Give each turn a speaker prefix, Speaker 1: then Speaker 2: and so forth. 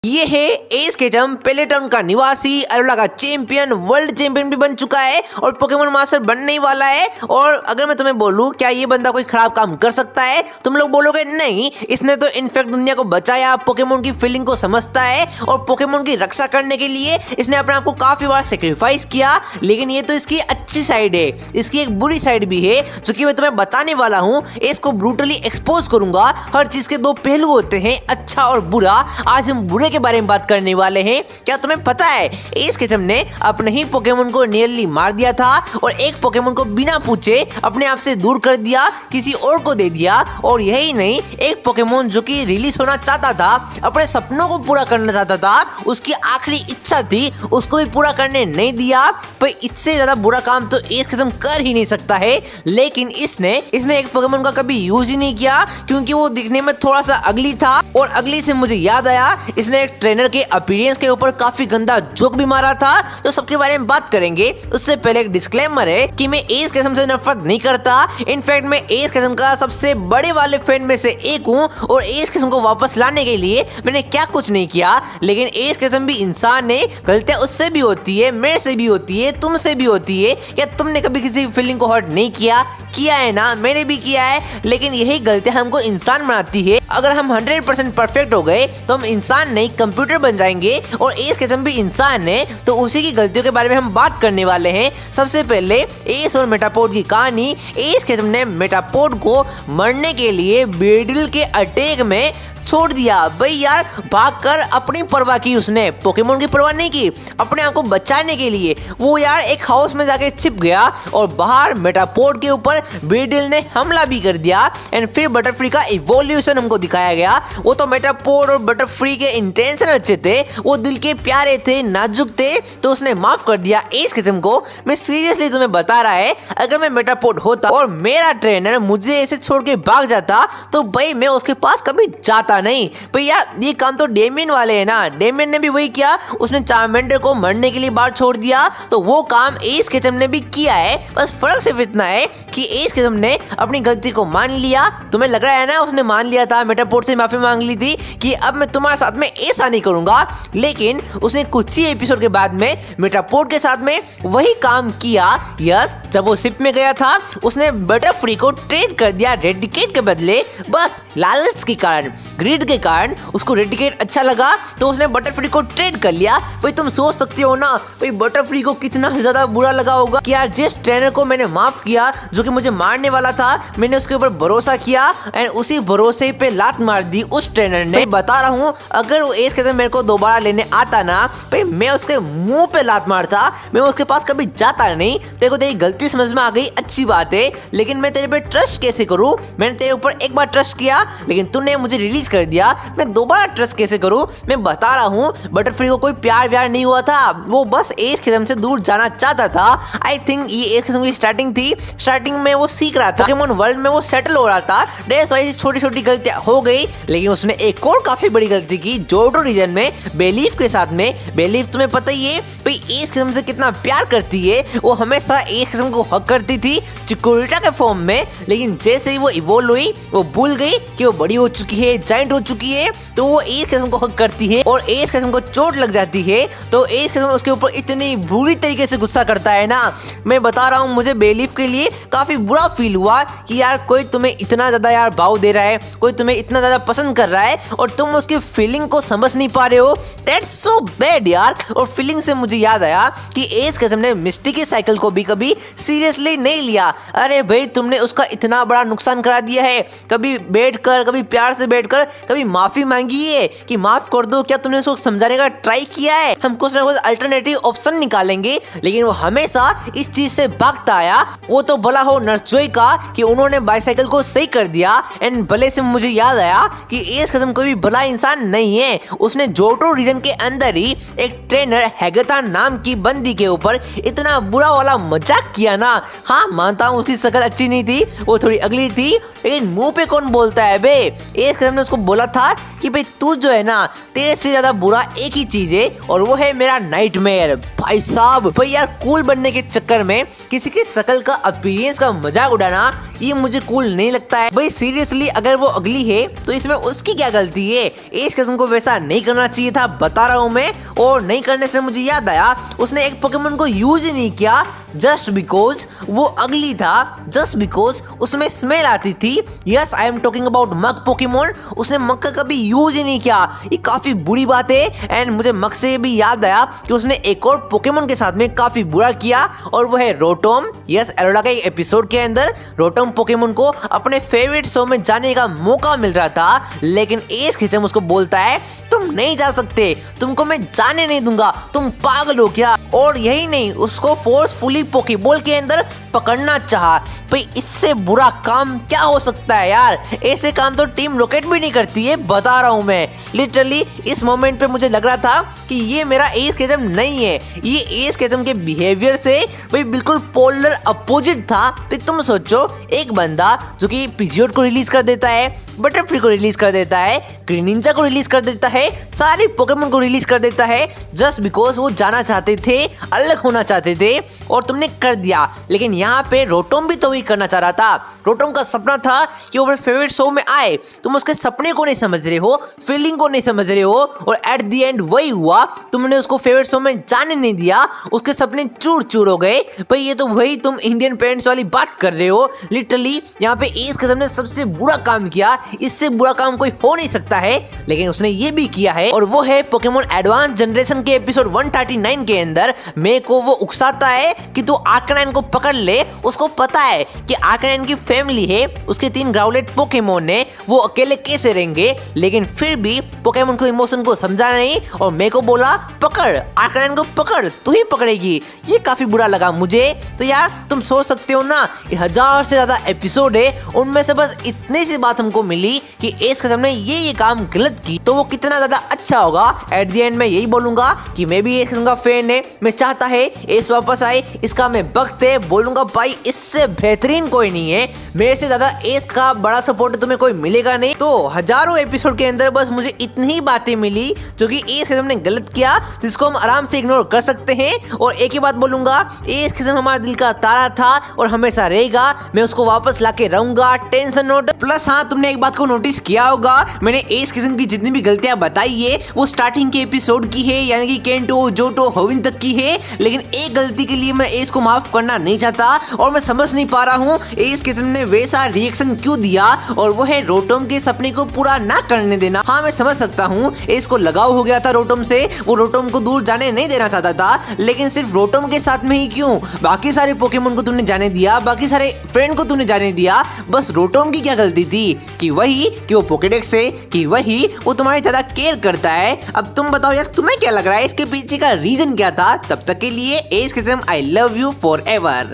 Speaker 1: ये है S Ketchum, पेलेटन का निवासी, अरोला का चैंपियन, वर्ल्ड चैंपियन भी बन चुका है और पोकेमोन मास्टर बनने ही वाला है। और अगर मैं तुम्हें बोलूं क्या ये बंदा कोई खराब काम कर सकता है, तुम लोग बोलोगे नहीं, इसने तो इनफैक्ट दुनिया को बचाया, पोकेमोन की फीलिंग को समझता है और पोकेमोन की रक्षा करने के लिए इसने अपने आप को काफी बार सेक्रीफाइस किया। लेकिन ये तो इसकी अच्छी साइड है, इसकी एक बुरी साइड भी है जो कि मैं तुम्हें बताने वाला हूँ। इसको ब्रूटली एक्सपोज करूंगा। हर चीज के दो पहलू होते हैं, अच्छा और बुरा। आज हम बुरे के बारे में बात करने वाले हैं। क्या तुम्हें पता है एस केचम ने अपने ही पोकेमोन को नियरली मार दिया था और एक पोकेमोन को बिना पूछे अपने आप से दूर कर दिया, किसी और को दे दिया। और यही नहीं, एक पोकेमोन जो कि रिलीज होना चाहता था, अपने सपनों को पूरा करना चाहता था, उसकी आखिरी इच्छा थी, उसको भी पूरा करने नहीं दिया। पर इससे ज्यादा बुरा काम तो एस केचम कर ही नहीं सकता है। लेकिन इसने एक पोकेमोन का कभी यूज ही नहीं किया क्योंकि वो दिखने में थोड़ा सा अगली था। और अगली से मुझे याद आया, इसने एक ट्रेनर के अपीयरेंस के ऊपर काफी गंदा जोक भी मारा था। तो सबके बारे में बात करेंगे। उससे पहले एक डिस्क्लेमर है कि मैं एस केचम से नफरत नहीं करता। इनफैक्ट मैं एस केचम का सबसे बड़े वाले फैन में से एक हूँ और एस केचम को वापस लाने के लिए मैंने क्या कुछ नहीं किया। लेकिन एस केचम भी इंसान है, गलतियां उससे भी होती है, मेरे से भी होती है, तुमसे भी होती है। क्या तुमने कभी किसी फीलिंग को हर्ट नहीं किया? किया है ना, मैंने भी किया है। लेकिन यही गलतियां हमको इंसान बनाती है। अगर हम 100% परफेक्ट हो गए तो हम इंसान नहीं कंप्यूटर बन जाएंगे। और एस केचम भी इंसान है, तो उसी की गलतियों के बारे में हम बात करने वाले हैं। सबसे पहले एस और मेटापोड की कहानी। एस केचम ने मेटापोड को मरने के लिए बेडिल के अटैक में छोड़ दिया। भाई यार, भागकर अपनी परवाह की, उसने पोकेमोन की परवाह नहीं की। अपने आप को बचाने के लिए वो यार एक हाउस में जाके छिप गया और बाहर मेटापोड के ऊपर बेडिल ने हमला भी कर दिया। एंड फिर बटरफ्री का इवोल्यूशन हमको दिखाया गया। वो तो मेटापोड और बटरफ्री के इंटेंशन अच्छे थे, वो दिल के प्यारे थे, नाजुक थे, तो उसने माफ कर दिया एस केचम को। मैं सीरियसली तुम्हें बता रहा है, अगर मैं मेटापोड होता और मेरा ट्रेनर मुझे ऐसे छोड़ के भाग जाता तो भाई मैं उसके पास कभी जाता नहीं। भैया ये काम तो डेमियन वाले है ना, डेमियन ने भी वही किया, उसने चार्मेंडर को मरने के लिए बाहर छोड़ दिया। तो वो काम एस केचम ने भी किया है। बस फर्क सिर्फ इतना है कि एस केचम ने अपनी गलती को मान लिया। तुम्हें लग रहा है ना उसने मान लिया था, मेटापोड से माफी मांग ली थी कि अब मैं तुम्हारे साथ में ऐसा नहीं करूंगा। लेकिन उसने कुछ ही एपिसोड के बाद में मेटापोड के साथ में वही काम किया। यस, जब वो शिप में गया था उसने बटरफ्री को ट्रेड कर दिया रेडिकेट के बदले। बस लालच के कारण, ग्रीड के कारण उसको रेडिकेट अच्छा लगा तो उसने बटरफ्री को ट्रेड कर लिया। भाई तुम सोच सकते हो ना भाई बटरफ्री को कितना ज्यादा बुरा लगा होगा कि यार जिस ट्रेनर को मैंने माफ किया, जो कि मुझे मारने वाला था, मैंने उसके ऊपर भरोसा किया एंड उसी भरोसे पे लात मार दी उस ट्रेनर ने। बता रहा हूँ, अगर वो एस केचम मेरे को दोबारा लेने आता ना भाई मैं उसके मुंह पे लात मारता, मैं उसके पास कभी जाता नहीं। तेरे को तेरी गलती समझ में आ गई, अच्छी बात है, लेकिन मैं तेरे पे ट्रस्ट कैसे करूँ? मैंने तेरे ऊपर एक बार ट्रस्ट किया लेकिन तूने मुझे रिलीज कर दिया, मैं दोबारा ट्रस्ट कैसे करूं? मैं बता रहा हूं, बटरफ्री को कोई प्यार व्यार नहीं हुआ था, वो बस एस केचम से दूर जाना चाहता था। आई थिंक ये एस केचम की स्टार्टिंग थी, स्टार्टिंग में वो सीख रहा था, पोकेमोन वर्ल्ड में वो सेटल हो रहा था। दैट्स व्हाई छोटी छोटी गलतियां हो गई। लेकिन उसने एक और काफी बड़ी गलती की जोटो रीजन में, बेलीफ के साथ में। बेलीफ तुम्हें पता ही है भाई एस केचम से कितना प्यार करती है, वो हमेशा एस केचम को हक करती थी चिकोरिटा के फॉर्म में। लेकिन जैसे ही वो इवोल्व हुई, वो भूल गई कि वो बड़ी हो चुकी है, जायंट हो चुकी है, तो वो एस केचम को हक करती है और एस केचम को चोट लग जाती है। तो एस केचम उसके ऊपर इतनी बुरी तरीके से गुस्सा करता है ना, मैं बता रहा हूँ मुझे बेलीफ के लिए काफी बुरा फील हुआ कि यार कोई तुम्हें इतना ज्यादा यार भाव दे रहा है, कोई तुम्हें इतना ज्यादा पसंद कर रहा है और तुम उसकी फीलिंग को समझ नहीं पा रहे हो। दैट्स सो बैड यार। और फीलिंग से मुझे याद आया कि एस केचम ने मिस्टी के साइकिल को भी कभी सीरियसली नहीं लिया। अरे भाई तुमने उसका इतना बड़ा नुकसान करा दिया है, कभी बैठकर, कभी प्यार से बैठकर, कभी माफी मांगी है कि माफ कर दो। क्या तुमने उसको समझाने का ट्राई किया है? हम कुछ ना कुछ अल्टरनेटिव ऑप्शन निकालेंगे, लेकिन वो हमेशा इस चीज से भागता आया। वो तो भला हो नर्सजॉय का कि उन्होंने बाइसाइकिल को सही कर दिया। एंड भले से मुझे याद आया कि एस केचम कोई भी भला इंसान नहीं है। उसने जोटो रीजन के अंदर ही एक ट्रेनर हैगता नाम की बंदी के ऊपर इतना बुरा वाला मजाक किया ना। हाँ मानता हूँ उसकी शक्ल अच्छी नहीं थी, वो थोड़ी अगली थी, लेकिन मुंह पे कौन बोलता है बे? एस केचम ने उसको बोला था कि भाई तू जो है ना, तेरे से ज्यादा बुरा एक ही चीज है और वो है मेरा नाइटमेयर। भाई साहब, भाई यार कूल बनने के चक्कर में किसी की शक्ल का अपीयरेंस का मजाक उड़ाना ये मुझे कूल नहीं लगता है। भाई सीरियसली, अगर वो अगली है तो इसमें उसकी क्या गलती है? इस किस्म को वैसा नहीं करना चाहिए था, बता रहा हूँ मैं। और नहीं करने से मुझे याद आया, उसने एक पोकेमोन को यूज ही नहीं किया जस्ट बिकॉज वो अगली था, जस्ट बिकॉज उसमें स्मेल आती थी। Yes, I am talking about mug Pokemon. उसने मग का कभी यूज ही नहीं किया, ये काफी बुरी बात है। एंड मुझे मग से भी याद आया कि उसने एक और पोकेमोन के साथ में काफी बुरा किया और वो है रोटोम। यस, एलोरा का एक एपिसोड के अंदर रोटोम पोकेमोन को अपने फेवरेट शो में जाने का मौका मिल रहा था, लेकिन एस खिचम उसको बोलता है तुम नहीं जा सकते, तुमको मैं जाने नहीं दूंगा, तुम पागल हो क्या? और यही नहीं, उसको फोर्सफुली पोकेबॉल के अंदर पकड़ना चाहा। भाई इससे बुरा काम क्या हो सकता है यार? ऐसे काम तो टीम रॉकेट भी नहीं करती है, बता रहा हूँ मैं। लिटरली इस मोमेंट पे मुझे लग रहा था कि ये मेरा एस केजम नहीं है, ये एस केजम के बिहेवियर से भाई बिल्कुल पोलर अपोजिट था। तो तुम सोचो, एक बंदा जो कि पिजियोट को रिलीज कर देता है, बटरफ्री को रिलीज कर देता है, ग्रीनिंजा को रिलीज कर देता है, सारे पोकेमोन को रिलीज कर देता है जस्ट बिकॉज वो जाना चाहते थे, अलग होना चाहते थे और तुमने कर दिया। लेकिन यहाँ पे रोटोम भी तो वही करना चाह रहा था। रोटोम का सपना था कि वो अपने फेवरेट शो में आए, तुम उसके सपने को नहीं समझ रहे हो, फीलिंग को नहीं समझ रहे हो और एट द एंड वही हुआ, तुमने उसको फेवरेट शो में जाने नहीं दिया, उसके सपने चूर चूर हो गए। भाई ये तो वही तुम इंडियन पेरेंट्स वाली बात कर रहे हो। लिटरली यहाँ पे एस केजम ने सबसे बुरा काम किया, इससे बुरा काम कोई हो नहीं सकता है, लेकिन उसने ये भी किया है और वो है पोकेमोन एडवांस जनरेशन के एपिसोड 139 के अंदर मे को वो उकसाता है कि तू आर्कनाइन को पकड़ ले। उसको पता है कि आर्कनाइन की फैमिली है, उसके 3 ग्राउलेट पोकेमोन है, वो अकेले कैसे रहेंगे, लेकिन फिर भी पोकेमोन को इमोशन को समझा नहीं और मे को बोला पकड़, आर्कनाइन को पकड़, तू ही पकड़ेगी। ये काफी बुरा लगा मुझे। तो यार तुम सोच सकते हो ना, 1000 से ज्यादा एपिसोड है, उनमें से बस इतनी सी बात हमको मिली कि एस केजम ने ये काम गलत की, तो वो कितना ज्यादा अच्छा होगा। एट द एंड मैं यही बोलूंगा कि मैं भी एस केजम का फैन है, मैं चाहता है एस वापस आए, इसका मैं वक्त है बोलूंगा भाई इससे बेहतरीन कोई नहीं है, मेरे से ज्यादा एस का बड़ा सपोर्ट तुम्हें कोई मिलेगा नहीं। तो हजारों एपिसोड के अंदर बस मुझे इतनी ही बातें मिली जो कि एस केजम ने गलत किया, जिसको हम आराम से इग्नोर कर सकते हैं। और एक ही बात बोलूंगा, एस केजम हमारा दिल का तारा था और हमेशा रहेगा, मैं उसको वापस लाके रहूंगा, टेंशन नोट। प्लस हाँ, तुमने एक बात को नोटिस किया होगा, मैंने एस केजम की जितनी भी गलतियां बताई है वो स्टार्टिंग के एपिसोड की है, यानी कि केंटो, जोटो, होविन तक की है, लेकिन एक गलती के लिए मैं एस को माफ करना नहीं चाहता और मैं समझ नहीं पा रहा हूँ एस केजम ने वैसा रिएक्शन क्यों दिया, और वो है रोटोम के सपने को पूरा ना करने देना। हाँ मैं समझ सकता हूँ एस को लगाव हो गया था रोटोम से, वो रोटोम को दूर जाने नहीं देना चाहता था, लेकिन सिर्फ रोटोम के साथ में ही क्यों, बाकी सारे पोकेमोन को तूने जाने दिया, बाकी सारे फ्रेंड को तूने जाने दिया, बस रोटोम की क्या गलती थी कि वो पोकेडेक्स है, कि वही वो तुम्हारी ज्यादा केयर करता है। अब तुम बताओ यार, तुम्हें क्या लग रहा है इसके पीछे का रीजन क्या था? तब तक के लिए एस केजम I love you for ever.